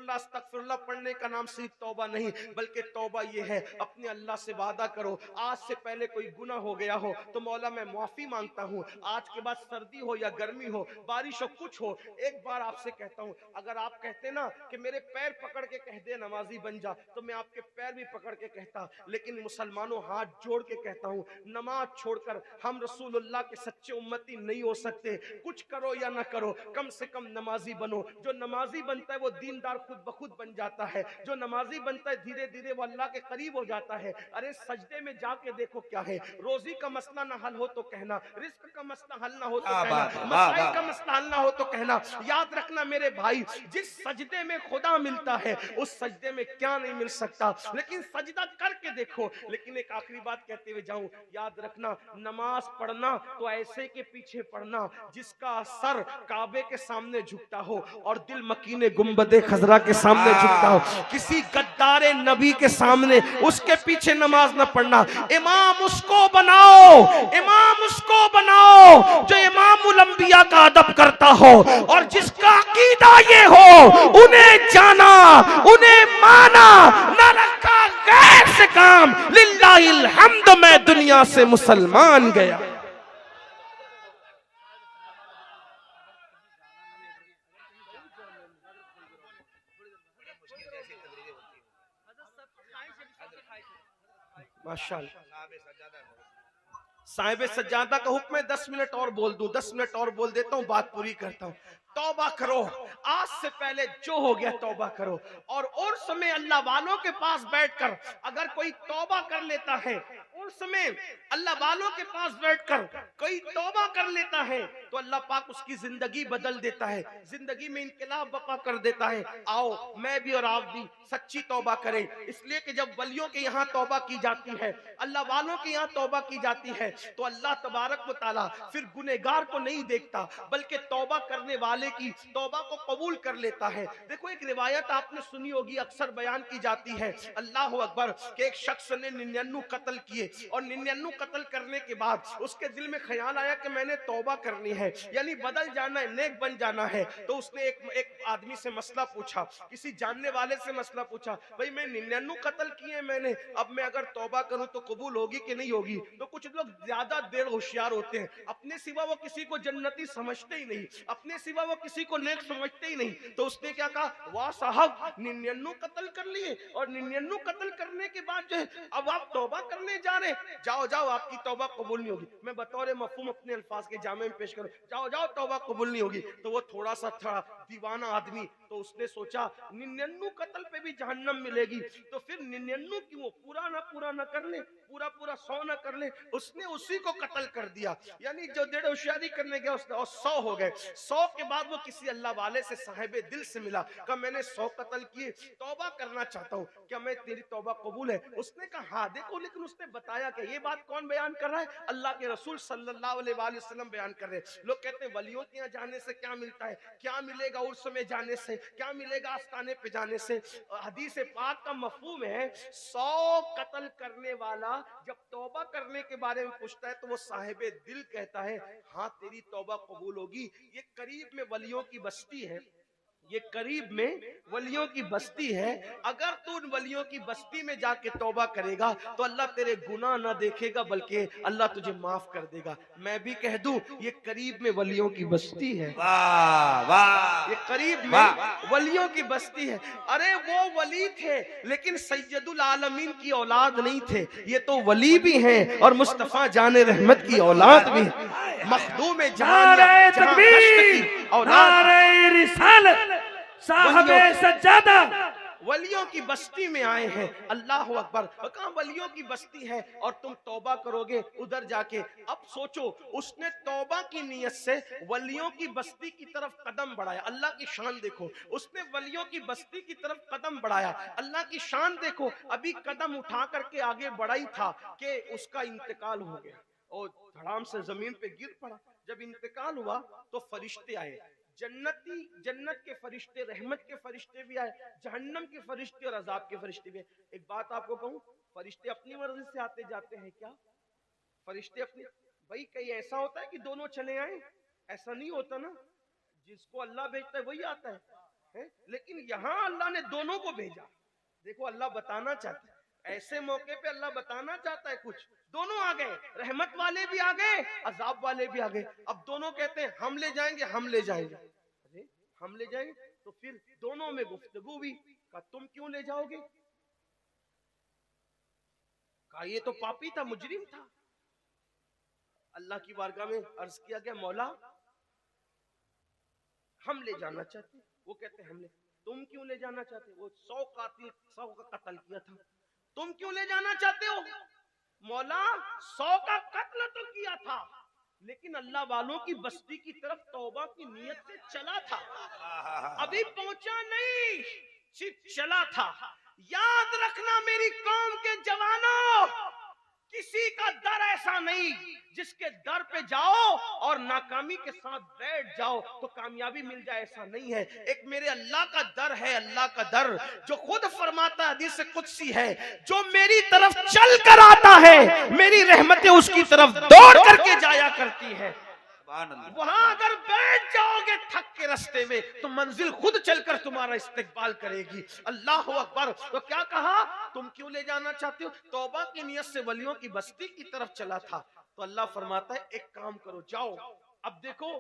اللہ پڑھنے کا نام صرف توبہ نہیں، بلکہ توبہ یہ ہے اپنے اللہ سے وعدہ کرو آج سے پہلے کوئی گناہ ہو گیا ہو تو مولا میں معافی مانگتا ہوں، آج کے بعد سردی ہو یا گرمی ہو، بارش ہو، کچھ ہو، ایک بار آپ سے کہتا ہوں اگر آپ کہتے نا کہ میرے پیر پکڑ کے کہہ دے نمازی بن جا تو میں آپ کے پیر بھی پکڑ کے کہتا، لیکن مسلمانوں ہاتھ جوڑ کے کہتا ہوں نماز چھوڑ کر ہم رسول اللہ کے سچے امتی نہیں ہو سکتے۔ کچھ کرو یا نہ کرو، کم سے کم نمازی بنو۔ جو نمازی بنتا ہے وہ دیندار خود بخود بن جاتا ہے، جو نمازی بنتا ہے دھیرے دھیرے وہ اللہ کے قریب ہو جاتا ہے۔ ارے سجدے میں جا کے دیکھو کیا ہے، روزی کا مسئلہ نہ حل ہو تو کہنا، رزق کا مسئلہ حل نہ ہو تو کہنا، مسائل کا مسئلہ حل نہ ہو تو کہنا۔ یاد رکھنا میرے بھائی جس سجدے میں خدا ملتا ہے اس سجدے میں کیا نہیں مل سکتا، لیکن سجدہ کر کے دیکھو۔ لیکن ایک آخری بات کہتے ہوئے جاؤں، یاد رکھنا نماز پڑھنا تو ایسے کے پیچھے پڑھنا جس کا سر کعبے کے سامنے جھکتا ہو اور دل مکین گنبد خضرا کے سامنے جھکتا ہو، کسی غدار نبی کے سامنے اس کے پیچھے نماز نہ پڑھنا۔ امام اس کو بناؤ، امام اس کو بناؤ جو امام الانبیاء کا ادب کرتا ہو اور جس کا عقیدہ یہ ہو انہیں جانا، انہیں مانا، نہ رکھا غیر سے کام۔ للہ الحمد میں دنیا سے مسلمان گیا۔ ماشاءاللہ صاحب سجادہ کا حکم ہے 10 منٹ اور بول دوں، 10 منٹ اور بول دیتا ہوں، بات پوری کرتا ہوں۔ توبہ کرو، آج سے پہلے جو ہو گیا توبہ کرو، اور عرس میں اللہ والوں کے پاس بیٹھ کر اگر کوئی توبہ کر لیتا ہے، عرس میں اللہ والوں کے پاس بیٹھ کر کوئی توبہ کر لیتا ہے تو اللہ پاک اس کی زندگی بدل دیتا ہے، زندگی میں انقلاب بپا کر دیتا ہے۔ آؤ میں بھی اور آپ بھی سچی توبہ کریں، اس لیے کہ جب ولیوں کے یہاں توبہ کی جاتی ہے، اللہ والوں کے یہاں توبہ کی جاتی ہے تو اللہ تبارک و تعالیٰ پھر گنہگار کو نہیں دیکھتا بلکہ توبہ کرنے والے والے کی توبہ کو قبول کر لیتا ہے. دیکھو ایک روایت آپ نے سنی ہوگی, اکثر بیان کی جاتی ہے, اللہ اکبر, کہ ایک شخص نے 99 قتل کیے, اور 99 قتل کرنے کے بعد اس کے دل میں خیال آیا کہ میں نے توبہ کرنی ہے, یعنی بدل جانا ہے, نیک بن جانا ہے. تو اس نے ایک آدمی سے مسئلہ پوچھا, کسی جاننے والے سے مسئلہ پوچھا, بھئی میں 99 قتل کیے میں نے, اب میں اگر توبہ کروں تو قبول ہوگی کہ نہیں ہوگی؟ تو کچھ لوگ زیادہ دیر ہوشیار ہوتے ہیں, اپنے سوا وہ کسی کو جنتی سمجھتے ہی نہیں, اپنے سوا وہ کسی کو نیک سمجھتے ہی نہیں. تو اس نے کیا کہا, واہ صاحب 99 قتل کر لیے, اور 99 قتل کرنے کے بعد جو ہے اب آپ توبہ کرنے جا رہے, جاؤ جاؤ آپ کی توبہ قبول نہیں ہوگی. میں بطور مفہوم اپنے الفاظ کے جامع میں پیش کروں, جاؤ جاؤ توبہ قبول نہیں ہوگی. تو وہ تھوڑا سا تھا دیوانہ آدمی, تو اس نے سوچا 99 قتل پہ بھی جہنم ملے گی, تو پھر 99 کیوں پورا نہ کر لے, پورا 100 نہ کر لے. اس نے اسی کو قتل کر دیا, یعنی جو دیر ہوشیاری کرنے گیا اس نے, اور 100 ہو گئے. 100 کے بعد وہ کسی اللہ والے سے صاحب دل سے ملا, کہا میں نے 100 قتل کیے, توبہ کرنا چاہتا ہوں, کیا میں تیری توبہ قبول ہے؟ اس نے کہا ہاں. دیکھو لیکن اس نے بتایا کہ یہ بات کون بیان کر رہا ہے؟ اللہ کے رسول صلی اللہ علیہ وآلہ وسلم بیان کر رہے ہیں. لوگ کہتے ہیں ولیوں کے یہاں جانے سے کیا ملتا ہے, کیا ملے گا عرس میں جانے سے, کیا ملے گا آستانے پہ جانے سے؟ حدیث پاک کا مفہوم ہے 100 قتل کرنے والا جب توبہ کرنے کے بارے میں پوچھتا ہے تو وہ صاحب دل کہتا ہے ہاں تیری توبہ قبول ہوگی. یہ قریب میں ولیوں کی بستی ہے, یہ قریب میں ولیوں کی بستی ہے. اگر تو ان ولیوں کی بستی میں جا کے توبہ کرے گا تو اللہ تیرے گناہ نہ دیکھے گا بلکہ اللہ تجھے معاف کر دے گا. میں بھی کہہ دوں یہ قریب میں ولیوں کی بستی ہے, واہ واہ یہ قریب میں ولیوں کی بستی ہے. ارے وہ ولی تھے لیکن سید العالمین کی اولاد نہیں تھے, یہ تو ولی بھی ہیں اور مصطفیٰ جان رحمت کی اولاد بھی ہیں, مخدوم جہاں تکبیر, نعرہ رسالت, صاحب سجادہ, ولیوں کی بستی میں آئے ہیں. اللہ اکبر. کہاں ولیوں کی بستی ہے اور تم توبہ کرو گے ادھر جا کے. اب سوچو اس نے توبہ کی نیت سے ولیوں کی بستی کی طرف قدم بڑھایا. اللہ کی شان دیکھو, اس نے ولیوں کی بستی کی طرف قدم بڑھایا. اللہ کی شان دیکھو, ابھی قدم اٹھا کر کے آگے بڑھا ہی تھا کہ اس کا انتقال ہو گیا اور دھڑام سے زمین پہ گر پڑا. جب انتقال ہوا تو فرشتے آئے, جنت کے فرشتے, رحمت کے فرشتے بھی آئے, جہنم کے فرشتے اور عذاب کے فرشتے بھی آئے. ایک بات آپ کو کہوں, فرشتے اپنی مرضی سے آتے جاتے ہیں کیا؟ فرشتے اپنی, بھائی کہیں ایسا ہوتا ہے کہ دونوں چلے آئیں؟ ایسا نہیں ہوتا نا, جس کو اللہ بھیجتا ہے وہی آتا ہے. لیکن یہاں اللہ نے دونوں کو بھیجا. دیکھو اللہ بتانا چاہتا ہے, ایسے موقع پہ اللہ بتانا چاہتا ہے کچھ, دونوں آ گئے, رحمت والے بھی آ گئے, عذاب والے بھی آ گئے. اب دونوں کہتے ہیں ہم لے جائیں گے, ہم لے جائیں گے. ہم لے جائیں گے, تو پھر دونوں میں گفتگو بھی. کہا تم کیوں لے جاؤ گے؟ کہا یہ تو پاپی تھا, مجرم تھا. اللہ کی بارگاہ میں عرض کیا گیا مولا ہم لے جانا چاہتے ہیں. وہ کہتے ہیں ہم لے. تم کیوں لے جانا چاہتے ہو؟ وہ 100 قاتل 100 کا قتل کیا تھا, تم کیوں لے جانا چاہتے ہو؟ مولا 100 کا قتل تو کیا تھا لیکن اللہ والوں کی بستی کی طرف توبہ کی نیت سے چلا تھا, ابھی پہنچا نہیں, صرف چلا تھا. یاد رکھنا میری قوم کے جوانوں, کسی کا در ایسا نہیں جس کے در پہ جاؤ اور ناکامی کے ساتھ بیٹھ جاؤ تو کامیابی مل جائے, ایسا نہیں ہے. ایک میرے اللہ کا در ہے, اللہ کا در جو خود فرماتا ہے, حدیث قدسی ہے, جو میری طرف چل کر آتا ہے میری رحمتیں اس کی طرف دوڑ کر کے جایا کرتی ہے. وہاں اگر بیٹھ جاؤ گے تھک کے رستے میں تو منزل خود چل کر تمہارا استقبال کرے گی. اللہ اکبر. تو کیا کہا, تم کیوں لے جانا چاہتے ہو؟ توبہ کی نیت سے ولیوں کی بستی کی طرف چلا تھا. تو اللہ فرماتا ہے ایک کام کرو, جاؤ. اب دیکھو,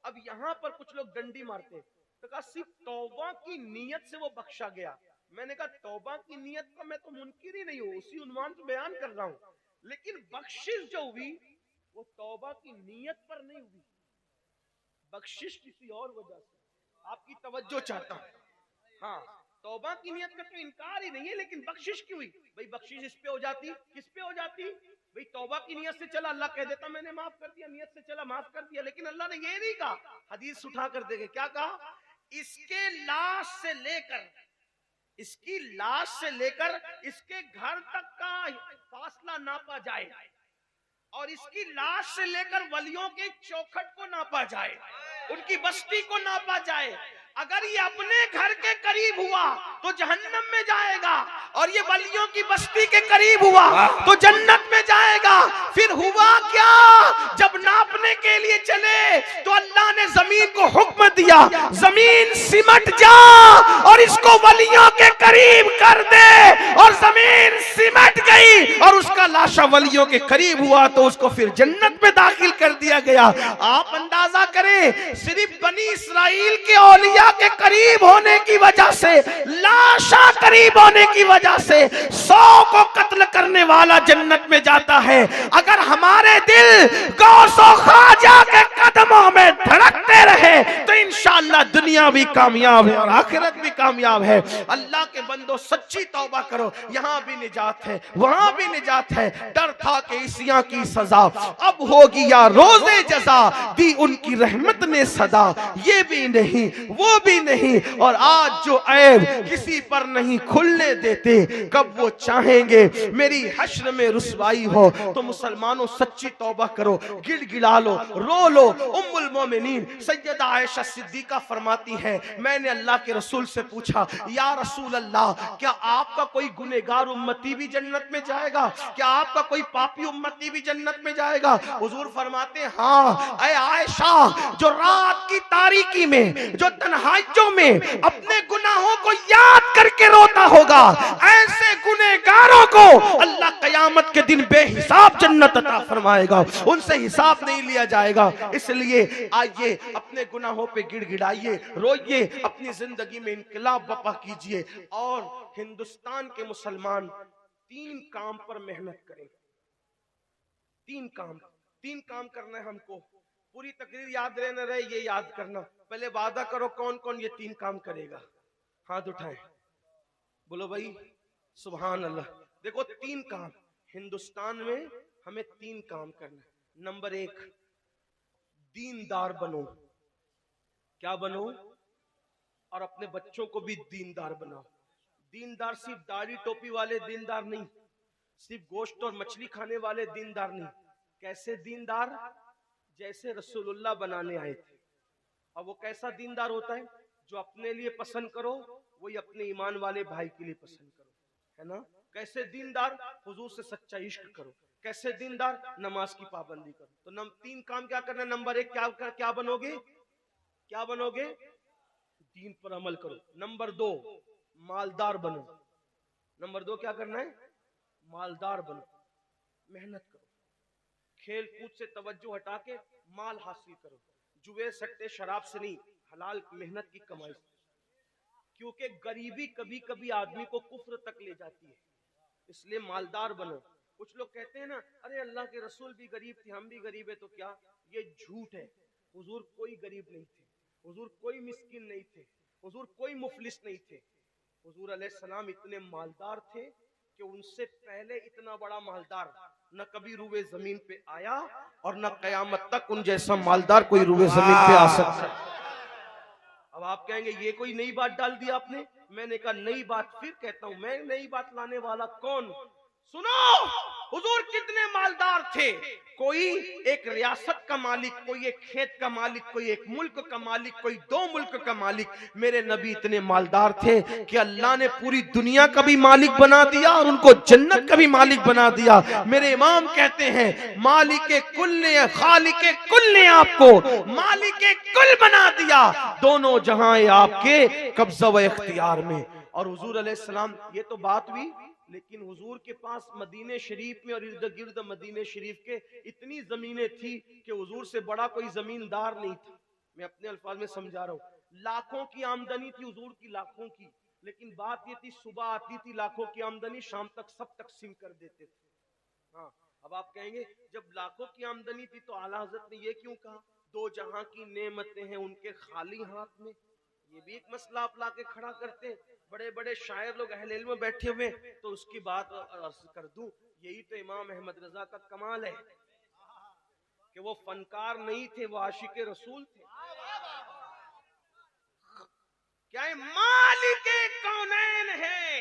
اب یہاں پر کچھ لوگ ڈنڈی مارتے ہیں. تو کہا صرف توبہ کی نیت سے وہ بخشا گیا. میں نے کہا توبہ کی نیت کا میں تو منکر ہی نہیں ہوں, اسی عنوان سے بیان کر رہا ہوں, لیکن بخشش جو ہوئی وہ توبہ کی نیت پر نہیں ہوئی, بخشش کسی اور وجہ سے. آپ کی توجہ چاہتا ہوں. ہاں توبہ کی نیت کا تو انکار ہی نہیں ہے, لیکن بخشش کیوں ہوئی؟ بھئی بخشش اس پہ ہو جاتی, کس پہ ہو جاتی؟ بھئی توبہ کی نیت سے چلا, اللہ کہہ دیتا میں نے معاف کر دیا, نیت سے چلا معاف کر دیا. لیکن اللہ نے یہ نہیں کہا, حدیث اٹھا کر دے گے, کیا کہا, اس کے لاش سے لے کر, اس کی لاش سے لے کر اس کے گھر تک کا فاصلہ ناپا جائے اور اس کی لاش سے لے کر ولیوں کے چوکھٹ کو ناپا جائے. ان کی بستی کو ناپا جائے. اگر یہ اپنے گھر کے قریب ہوا تو جہنم میں جائے گا, اور یہ ولیوں کی بستی کے قریب ہوا تو جنت میں جائے گا. پھر ہوا کیا؟ جب ناپنے کے لیے چلے تو اللہ نے زمین کو حکم دیا, زمین سمٹ جا اور اس کو ولیوں کے قریب کر دے, اور زمین سمٹ گئی اور اس کا لاشا ولیوں کے قریب ہوا تو اس کو پھر جنت میں داخل کر دیا گیا. آپ اندازہ کریں, صرف بنی اسرائیل کے اولیاء کے قریب ہونے کی وجہ سے, لاشا قریب ہونے کی وجہ سے 100 کو قتل کرنے والا جنت میں جاتا ہے. اگر ہمارے دل غوث و خواجہ کے قدموں میں دھڑکتے رہے تو انشاءاللہ دنیا بھی کامیاب ہے اور آخرت بھی کامیاب ہے. اللہ کے بندو سچی توبہ کرو, یہاں بھی نجات ہے وہاں بھی نجات ہے. ڈر تھا کہ عیسیاں کی سزا اب ہوگی یا روز جزا, دی ان کی رحمت نے صدا, یہ بھی نہیں وہ بھی نہیں, اور آج جو عیب کسی پر نہیں کھلنے دیتے کب وہ چاہیں گے میری حشر میں رسوائی ہو. تو مسلمانوں سچی توبہ کرو, گڑ گڑا لو, رو لو. ام المومنین سیدہ عائشہ صدیقہ فرماتی ہے, میں نے اللہ کے رسول سے پوچھا, یا رسول اللہ کیا آپ کا کوئی گنہگار امتی بھی جنت میں جائے گا؟ کیا آپ کا کوئی پاپی امتی بھی جنت میں جائے گا؟ حضور فرماتے ہیں ہاں اے عائشہ, جو رات کی تاریکی میں, جو تنہائیوں میں اپنے گناہوں کو یاد کر کے روتا ہوگا, ایسے گنہگاروں کو اللہ قیامت کے دن بے حساب جنت عطا فرمائے گا, ان سے حساب نہیں لیا جائے گا. اس لیے آئیے اپنے گناہوں پہ گڑ گڑائیے, روئیے, اپنی زندگی میں انقلاب برپا کیجئے. اور ہندوستان کے مسلمان 3 کام پر محنت کریں. 3 کام کرنا ہے ہم کو. پوری تقریر یاد رہے نہ رہے یہ یاد کرنا. پہلے وعدہ کرو کون کون یہ 3 کام کرے گا, ہاتھ اٹھائیں, بولو بھائی سبحان اللہ. دیکھو 3 کام ہندوستان میں ہمیں 3 کام کرنا ہے. نمبر 1, دیندار بنو. کیا بنو؟ اور اپنے بچوں کو بھی دیندار بناؤ. دیندار صرف داڑھی ٹوپی والے دیندار نہیں, صرف گوشت اور مچھلی کھانے والے دیندار نہیں. کیسے دیندار؟ جیسے رسول اللہ بنانے آئے تھے. اور وہ کیسا دیندار ہوتا ہے؟ جو اپنے لیے پسند کرو وہی اپنے ایمان والے بھائی کے لیے پسند کرو, ہے نا. کیسے دیندار؟ حضور سے سچا عشق کرو. کیسے دیندار؟ نماز کی پابندی کرو. تو 3 کام کیا کرنا ہے؟ نمبر 1 کیا بنو گے؟ کیا بنو گے؟ دین پر عمل کرو. نمبر 2 مالدار بنو. نمبر 2 کیا کرنا ہے؟ مالدار بنو. محنت کرو, کھیل کود سے توجہ ہٹا کے مال حاصل کرو. جوئے سٹے شراب سے نہیں, حلال محنت کی کمائی سے. کیونکہ غریبی کبھی کبھی آدمی کو کفر تک لے جاتی ہے, اس لیے مالدار بنو. کچھ لوگ کہتے ہیں نا ارے اللہ کے رسول بھی غریب تھے ہم بھی غریب ہیں, تو کیا؟ یہ جھوٹ ہے. حضور کوئی غریب نہیں تھے, حضور کوئی مسکین نہیں تھے, حضور کوئی مفلس نہیں تھے. حضور علیہ السلام اتنے مالدار تھے کہ ان سے پہلے اتنا بڑا مالدار نہ کبھی روئے زمین پہ آیا, اور نہ قیامت تک ان جیسا مالدار کوئی روئے زمین پہ آ سکتا. اب آپ کہیں گے یہ کوئی نئی بات ڈال دی آپ نے. میں نے کہا نئی بات پھر کہتا ہوں, میں نئی بات لانے والا کون؟ سنو, حضور کتنے مالدار تھے. کوئی ایک ریاست کا مالک, کوئی ایک کھیت کا مالک, کوئی ایک ملک کا مالک, کوئی 2 ملک کا مالک. میرے نبی اتنے مالدار تھے کہ اللہ نے پوری دنیا کا بھی مالک بنا دیا اور ان کو جنت کا بھی مالک بنا دیا. میرے امام کہتے ہیں مالک کل نے, خالق کل نے آپ کو مالک کل بنا دیا, دونوں جہاں آپ کے قبضہ و اختیار میں. اور حضور علیہ السلام, یہ تو بات ہوئی, لیکن حضور کے پاس مدینہ شریف میں اور ارد گرد مدینہ شریف کے اتنی زمینیں تھی کہ حضور سے بڑا کوئی زمیندار نہیں تھا. میں اپنے الفاظ میں سمجھا رہا ہوں. لاکھوں کی آمدنی تھی حضور کی, لاکھوں کی, لیکن بات یہ تھی صبح آتی تھی لاکھوں کی آمدنی, شام تک سب تقسیم کر دیتے تھے. ہاں, اب آپ کہیں گے جب لاکھوں کی آمدنی تھی تو اعلیٰ حضرت نے یہ کیوں کہا 2 جہاں کی نعمتیں ہیں ان کے خالی ہاتھ میں؟ یہ بھی ایک مسئلہ آپ لا کے کھڑا کرتے ہیں. بڑے بڑے شاعر لوگ اہل علم میں بیٹھے ہوئے, تو اس کی بات عرض کر دوں. یہی تو امام احمد رضا کا کمال ہے کہ وہ فنکار نہیں تھے, وہ عاشق رسول تھے. کیا مالک کونین ہے,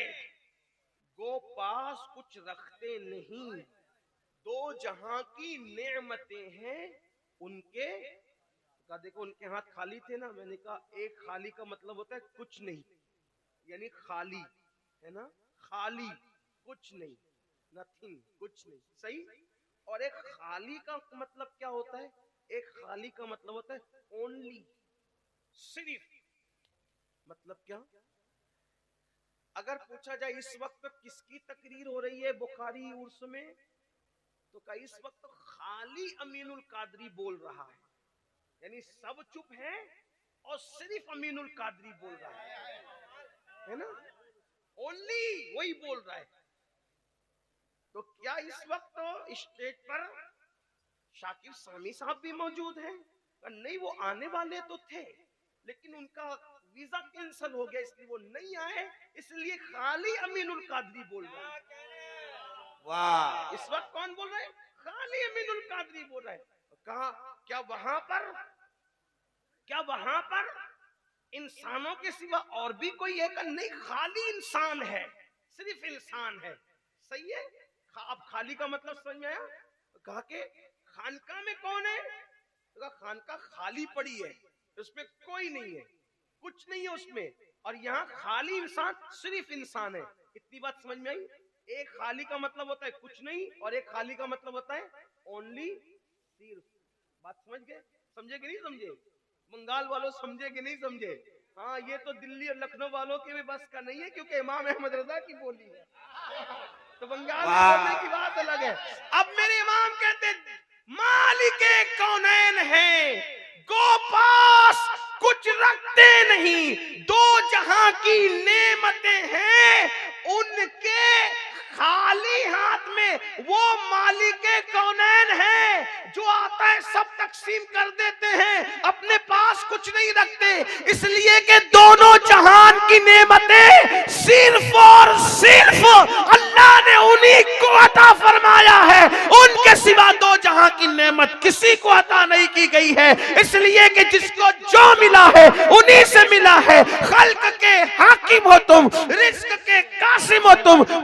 گو پاس کچھ رکھتے نہیں, 2 جہاں کی نعمتیں ہیں ان کے کہا دیکھو ان کے ہاتھ خالی تھے نا. میں نے کہا ایک خالی کا مطلب ہوتا ہے کچھ نہیں, یعنی خالی ہے نا, خالی کچھ نہیں, نتھنگ, کچھ نہیں, صحیح. اور ایک خالی کا مطلب کیا ہوتا ہے؟ ایک خالی کا مطلب ہوتا ہے اونلی, صرف. مطلب کیا؟ اگر پوچھا جائے اس وقت کس کی تقریر ہو رہی ہے بخاری عرس میں, تو کہ اس وقت خالی امین القادری بول رہا ہے, یعنی سب چپ ہے اور صرف امین القادری بول رہا ہے نا, اونلی وہی بول رہا ہے. تو کیا اس وقت اسٹیج پر شاکر سامی صاحب بھی موجود ہیں؟ نہیں, وہ آنے والے تو تھے لیکن ان کا ویزا کینسل ہو گیا, اس لیے وہ نہیں آئے, اس لیے خالی امین القادری بول رہا ہے. واہ. اس وقت کون بول رہا ہے؟ خالی امین القادری بول رہا ہے. کہا کیا وہاں پر انسانوں کے سوا اور بھی کوئی ہے؟ کہ نہیں, خالی انسان ہے, صرف انسان ہے. صحیح ہے. اب خالی کا مطلب سمجھ میں آیا؟ کہا کہ خانقاہ میں کون ہے؟ کہا خانقاہ خالی پڑی ہے, اس میں کوئی نہیں ہے, کچھ نہیں ہے اس میں. اور یہاں خالی انسان, صرف انسان ہے. اتنی بات سمجھ میں آئی؟ ایک خالی کا مطلب ہوتا ہے کچھ نہیں, اور ایک خالی کا مطلب ہوتا ہے اونلی, صرف. بات سمجھ گئے؟ سمجھے کہ نہیں سمجھے؟ بنگال والوں سمجھے کہ نہیں سمجھے؟ ہاں, یہ تو دلی اور لکھنؤ والوں کے بھی بس کا نہیں ہے, کیونکہ امام احمد رضا کی بولی ہے, تو بنگال میں بولنے کی بات الگ ہے. اب میرے امام کہتے ہیں مالک کونین ہیں, گو پاس کچھ رکھتے نہیں, دو جہاں کی نعمتیں ہیں ان کے خالی ہاتھ میں. وہ مالک کونین ہیں جو آتا ہے سب تقسیم کر دیتے ہیں, اپنے پاس کچھ نہیں رکھتے, اس لیے کہ دونوں جہان کی نعمتیں صرف اور صرف اللہ نے انہی کو عطا فرمایا ہے, ان کے سوا دو جہاں کی نعمت کسی کو عطا نہیں کی گئی ہے. اس لیے کہ جس کو جو ملا ہے انہی سے ملا ہے. خلق کے حاکم ہو تم, رزق کے قاسم ہو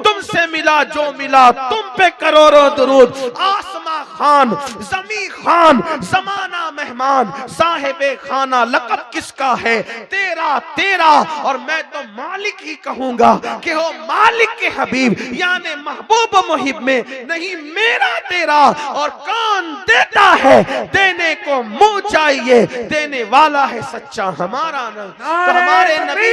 تم سے ملا جو ملا, تم پہ کروڑوں درود. آسماں خان, زمین خان, زمانہ مہمان, صاحب خانہ لقب کس کا ہے؟ تیرا. اور میں تو مالک ہی کہوں گا کہ ہو مالک کے حبیب, یعنی محبوب و محب میں نہیں میرا تیرا. اور کون دیتا ہے؟ دینے کو منہ چاہیے, دینے والا ہے سچا ہمارا نبی. تو ہمارے نبی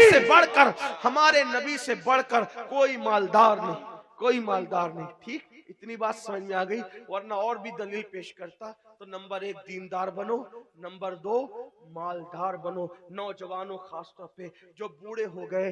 سے بڑھ کر کوئی مالدار نہیں. ٹھیک, اتنی بات سمجھ میں آ گئی, ورنہ اور بھی دلیل پیش کرتا. تو نمبر 1 دیندار بنو, نمبر 2 مالدار بنو. نوجوانوں خاص طور پہ جو بوڑھے ہو گئے,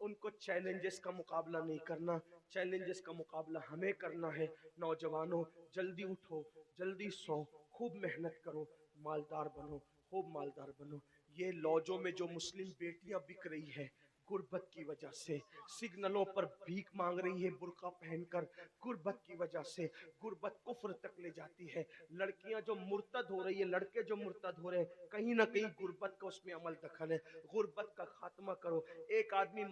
ان کو چیلنجز کا مقابلہ نہیں کرنا, چیلنجز کا مقابلہ ہمیں کرنا ہے. نوجوانوں جلدی اٹھو, جلدی سو, خوب محنت کرو, مالدار بنو, خوب مالدار بنو. یہ لوجوں میں جو مسلم بیٹیاں بک رہی ہے غربت کی وجہ سے, سگنلوں پر بھیک مانگ رہی ہے برقع پہن کر, غربت کی وجہ سے. غربت کفر تک لے جاتی ہے. لڑکیاں جو مرتد ہو رہی ہے, لڑکے جو مرتد ہو رہے ہیں, کہیں نہ کہیں غربت کا اس میں عمل دخل ہے. غربت کا خاتمہ کرو. ایک آدمی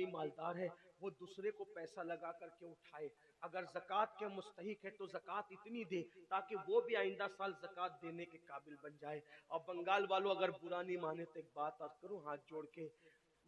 مالدار ہے, وہ دوسرے کو پیسہ لگا کر کے اٹھائے. اگر زکوٰۃ کے مستحق ہے تو زکوٰۃ اتنی دے تاکہ وہ بھی آئندہ سال زکوٰۃ دینے کے قابل بن جائے. اور بنگال والوں اگر برا نہیں مانے تو ایک بات عرض کروں ہاتھ جوڑ کے,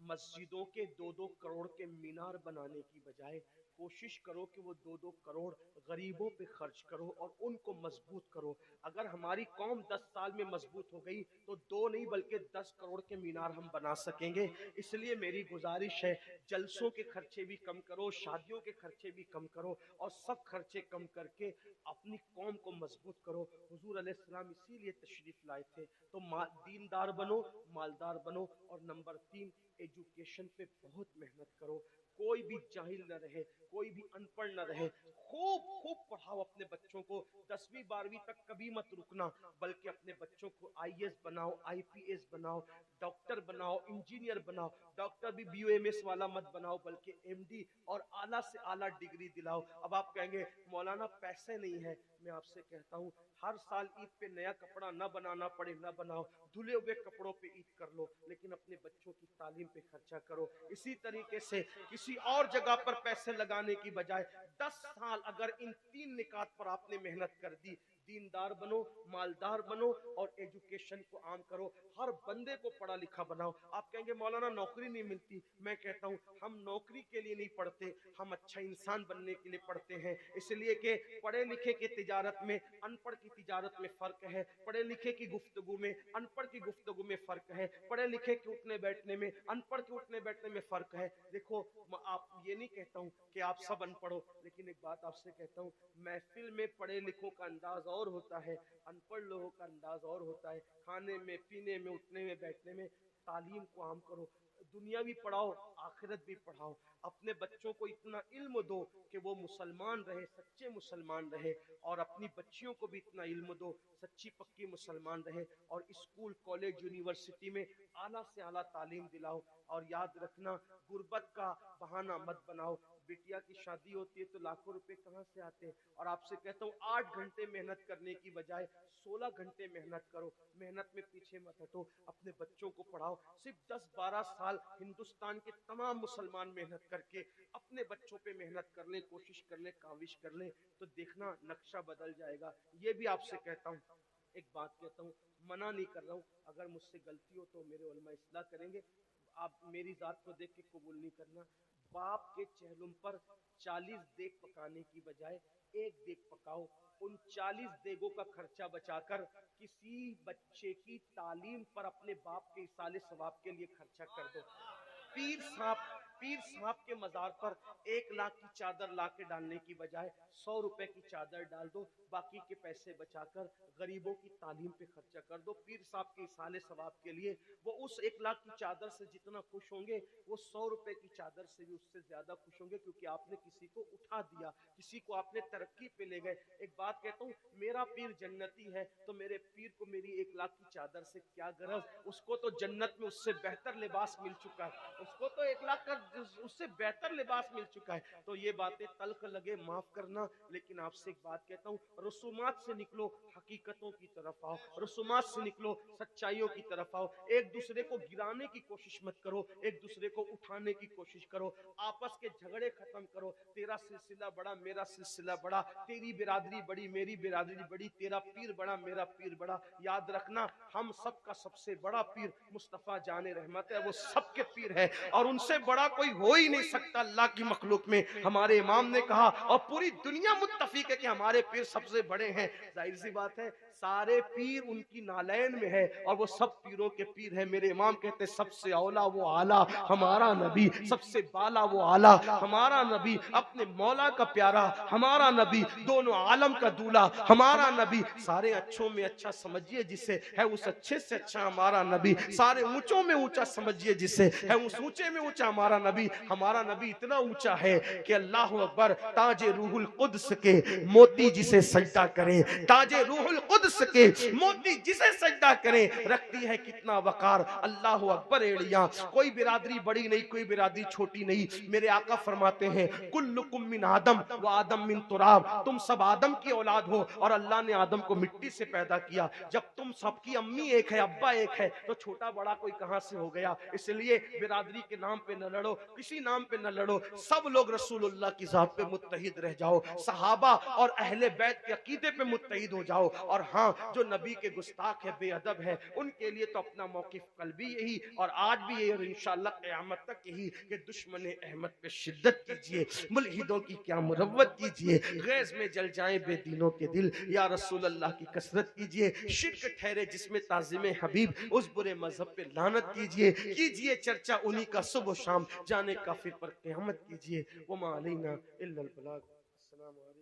مسجدوں کے 2-2 کروڑ کے مینار بنانے کی بجائے کوشش کرو کہ وہ 2-2 کروڑ غریبوں پہ خرچ کرو اور ان کو مضبوط کرو. اگر ہماری قوم 10 سال میں مضبوط ہو گئی تو 2 نہیں بلکہ 10 کروڑ کے مینار ہم بنا سکیں گے. اس لیے میری گزارش ہے, جلسوں کے خرچے بھی کم کرو, شادیوں کے خرچے بھی کم کرو, اور سب خرچے کم کر کے اپنی قوم کو مضبوط کرو. حضور علیہ السلام اسی لیے تشریف لائے تھے. تو دیندار بنو, مالدار بنو. اور نمبر 3 ایجوکیشن پہ بہت محنت کرو. کوئی بھی جاہل نہ رہے, کوئی بھی ان پڑھ نہ رہے. خوب پڑھاؤ اپنے بچوں کو. 10ویں 12ویں تک کبھی مت رکنا, بلکہ اپنے بچوں کو IAS بناؤ, IPS بناؤ, ڈاکٹر بناؤ, انجینئر بناؤ. ڈاکٹر بھی BUMS والا مت بناؤ بلکہ MD اور اعلیٰ سے اعلیٰ ڈگری دلاؤ. اب آپ کہیں گے مولانا پیسے نہیں ہے. میں آپ سے کہتا ہوں ہر سال عید پہ نیا کپڑا نہ بنانا پڑے, نہ بناؤ, دھلے ہوئے کپڑوں پہ عید کر لو, لیکن اپنے بچوں کی تعلیم پہ خرچہ کرو. اسی طریقے سے کسی اور جگہ پر پیسے لگانے کی بجائے 10 سال اگر ان 3 نکات پر آپ نے محنت کر دی, دیندار بنو, مالدار بنو اور ایجوکیشن کو عام کرو, ہر بندے کو پڑھا لکھا بناؤ. آپ کہیں گے مولانا نوکری نہیں ملتی, میں کہتا ہوں ہم نوکری کے لیے نہیں پڑھتے, ہم اچھا انسان بننے کے لیے پڑھتے ہیں. اس لیے کہ پڑھے لکھے کی تجارت میں ان پڑھ کی تجارت میں فرق ہے, پڑھے لکھے کی گفتگو میں ان پڑھ کی گفتگو میں فرق ہے, پڑھے لکھے کے اٹھنے بیٹھنے میں ان پڑھ کے اٹھنے بیٹھنے میں فرق ہے. دیکھو آپ یہ نہیں کہتا ہوں کہ آپ سب ان پڑھ ہو, لیکن ایک بات آپ سے کہتا ہوں, محفل میں پڑھے لکھوں کا انداز اور ہوتا ہے, ان پڑھ لوگوں کا انداز اور ہوتا ہے. کھانے میں, پینے میں, اٹھنے میں, بیٹھنے میں تعلیم کو عام کرو, دنیا بھی پڑھاؤ, آخرت بھی پڑھاؤ. اپنے بچوں کو اتنا علم دو کہ وہ مسلمان رہے, سچے مسلمان رہے, اور اپنی بچیوں کو بھی اتنا علم دو سچی پکی مسلمان رہے. اور اسکول, کالج, یونیورسٹی میں اعلیٰ سے اعلیٰ تعلیم دلاؤ. اور یاد رکھنا, غربت کا بہانہ مت بناؤ. بیٹیا کی شادی ہوتی ہے تو لاکھوں روپے کہاں سے آتے ہیں, اور آپ سے کہتا ہوں 8 گھنٹے محنت کرنے کی بجائے 16 گھنٹے محنت کرو. محنت میں پیچھے مت ہٹو, اپنے بچوں کو پڑھاؤ. صرف 10-12 سال ہندوستان کے تمام مسلمان محنت کر کے اپنے بچوں پہ محنت کر لیں, کوشش کر لیں, کاوش کر لیں, تو دیکھنا نقشہ بدل جائے گا. یہ بھی آپ سے کہتا ہوں, ایک بات کہتا ہوں, منع نہیں کر رہا ہوں, اگر مجھ سے غلطی ہو تو میرے علماء اصلاح کریں گے, آپ میری ذات کو دیکھ کے قبول نہیں کرنا. باپ کے چہلم پر 40 دیگ پکانے کی بجائے 1 دیگ پکاؤ. ان 40 دیگوں کا خرچہ بچا کر کسی بچے کی تعلیم پر اپنے باپ کے ایصال ثواب کے لیے خرچہ کر دو. پیر صاحب کے مزار پر 1 لاکھ کی چادر لا کے ڈالنے کی بجائے 100 روپے کی چادر ڈال دو. باقی کے پیسے بچا کر غریبوں کی تعلیم پہ خرچہ کر دو. پیر صاحب کے ایصال ثواب کے لیے وہ اس 1 لاکھ کی چادر سے جتنا خوش ہوں گے, وہ 100 روپے کی چادر سے بھی اس سے زیادہ خوش ہوں گے, کیونکہ آپ نے کسی کو اٹھا دیا, کسی کو آپ نے ترقی پہ لے گئے. ایک بات کہتا ہوں, میرا پیر جنتی ہے تو میرے پیر کو میری 1 لاکھ کی چادر سے کیا غرض, اس کو تو جنت میں اس سے بہتر لباس مل چکا ہے, اس کو تو 1 لاکھ کا اس سے بہتر لباس مل چکا ہے. تو یہ باتیں تلخ لگے معاف کرنا, لیکن آپ سے ایک بات کہتا ہوں, رسومات سے نکلو, حقیقتوں کی طرف آؤ. رسومات سے نکلو, سچائیوں کی طرف آؤ. ایک دوسرے کو گرانے کی کوشش مت کرو, ایک دوسرے کو اٹھانے کی کوشش کرو. آپس کے جھگڑے ختم کرو. تیرا سلسلہ بڑا, میرا سلسلہ بڑا, تیری برادری بڑی, میری برادری بڑی, تیرا پیر بڑا, میرا پیر بڑا. یاد رکھنا, ہم سب کا سب سے بڑا پیر مصطفیٰ جان رحمت ہے, وہ سب کے پیر ہے, اور ان سے بڑا کوئی ہو ہی نہیں سکتا اللہ کی مخلوق میں. ہمارے امام نے کہا, اور پوری دنیا متفق ہے کہ ہمارے پیر سب سے بڑے ہیں. ظاہر سی بات ہے, سارے پیر ان کی نالین میں ہے, اور وہ سب پیروں کے پیر ہیں. میرے امام کہتے سب سے اولا وہ آلہ ہمارا نبی, سب سے بالا وہ آلہ ہمارا نبی, اپنے مولا کا پیارا ہمارا نبی, دونوں عالم کا دولہ ہمارا نبی. سارے اچھوں میں اچھا سمجھیے جسے, ہے اس اچھے سے اچھا ہمارا نبی. سارے اونچوں میں اونچا سمجھیے جسے, ہے اس اونچے میں اونچا ہمارا نبی. ہمارا نبی اتنا اونچا ہے کہ اللہ اکبر, تاج روح القدس کے موتی جسے سجدہ کریں, تاج روح القدس کے موتی جسے سجدہ کریں, رکھتی ہے کتنا وقار. اللہ اکبر ایڑیاں, کوئی برادری بڑی نہیں, کوئی برادری چھوٹی نہیں. میرے آقا فرماتے ہیں, کلکم من آدم و آدم من تراب, تم سب آدم کی اولاد ہو, اور اللہ نے آدم کو مٹی سے پیدا کیا. جب تم سب کی امی ایک ہے, ابا ایک ہے, تو چھوٹا بڑا کوئی کہاں سے ہو گیا. اس لیے برادری کے نام پہ نہ لڑو, کسی نام پہ نہ لڑو, سب لوگ رسول اللہ کی ذات پہ متحد رہ جاؤ, صحابہ اور اہل بیت کے عقیدے پہ متحد ہو جاؤ. اور ہاں, جو نبی کے گستاخ ہے, بے ادب ہے, ان کے لیے تو اپنا موقف کل بھی یہی اور آج بھی یہی, اور انشاءاللہ قیامت تک یہی, کہ دشمن احمد پہ شدت کیجئے, ملحدوں کی کیا مروت کیجئے, غیظ میں جل جائیں بے دینوں کے دل, یا رسول اللہ کی کثرت کیجئے. شرک ٹھہرے جس میں تعظیم حبیب, اس برے مذہب پہ لعنت کیجئے. کیجئے چرچا انہی کا صبح و شام, جانے کافر پر قیامت کیجئے. وما علینا الا البلاغ. السلام علیکم.